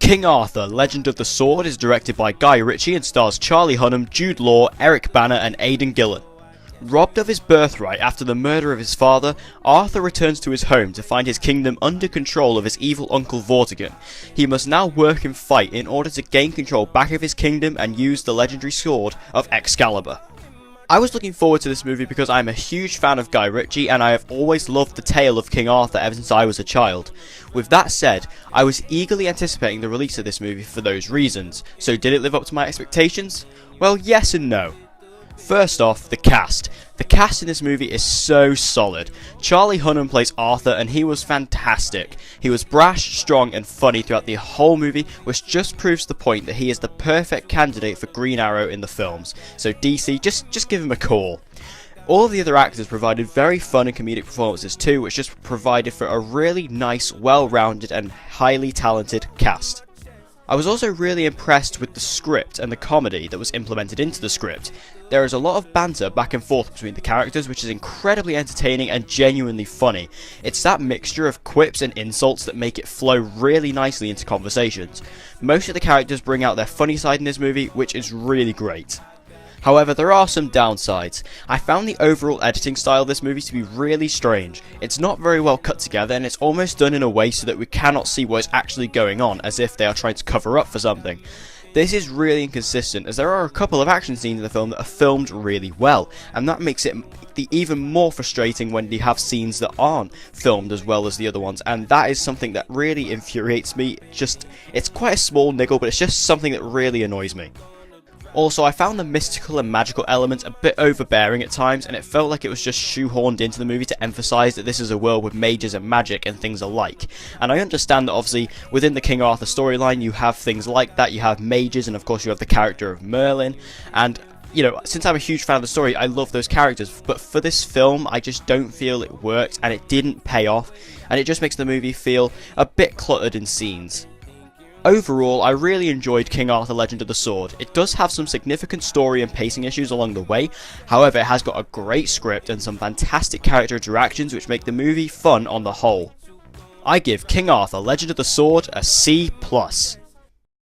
King Arthur, Legend of the Sword is directed by Guy Ritchie and stars Charlie Hunnam, Jude Law, Eric Bana and Aidan Gillen. Robbed of his birthright after the murder of his father, Arthur returns to his home to find his kingdom under control of his evil uncle Vortigern. He must now work and fight in order to gain control back of his kingdom and use the legendary sword of Excalibur. I was looking forward to this movie because I'm a huge fan of Guy Ritchie and I have always loved the tale of King Arthur ever since I was a child. With that said, I was eagerly anticipating the release of this movie for those reasons. So did it live up to my expectations? Well, yes and no. First off, the cast. The cast in this movie is so solid. Charlie Hunnam plays Arthur and he was fantastic. He was brash, strong and funny throughout the whole movie, which just proves the point that he is the perfect candidate for Green Arrow in the films. So DC, just give him a call. All of the other actors provided very fun and comedic performances too, which just provided for a really nice, well-rounded and highly talented cast. I was also really impressed with the script and the comedy that was implemented into the script. There is a lot of banter back and forth between the characters, which is incredibly entertaining and genuinely funny. It's that mixture of quips and insults that make it flow really nicely into conversations. Most of the characters bring out their funny side in this movie, which is really great. However, there are some downsides. I found the overall editing style of this movie to be really strange. It's not very well cut together and it's almost done in a way so that we cannot see what is actually going on, as if they are trying to cover up for something. This is really inconsistent, as there are a couple of action scenes in the film that are filmed really well, and that makes it even more frustrating when you have scenes that aren't filmed as well as the other ones, and that is something that really infuriates me. It's quite a small niggle, but it's just something that really annoys me. Also, I found the mystical and magical elements a bit overbearing at times, and it felt like it was just shoehorned into the movie to emphasise that this is a world with mages and magic and things alike. And I understand that obviously within the King Arthur storyline you have things like that, you have mages and of course you have the character of Merlin, and you know, since I'm a huge fan of the story, I love those characters, but for this film I just don't feel it worked and it didn't pay off, and it just makes the movie feel a bit cluttered in scenes. Overall, I really enjoyed King Arthur Legend of the Sword. It does have some significant story and pacing issues along the way, however it has got a great script and some fantastic character interactions which make the movie fun on the whole. I give King Arthur Legend of the Sword a C+.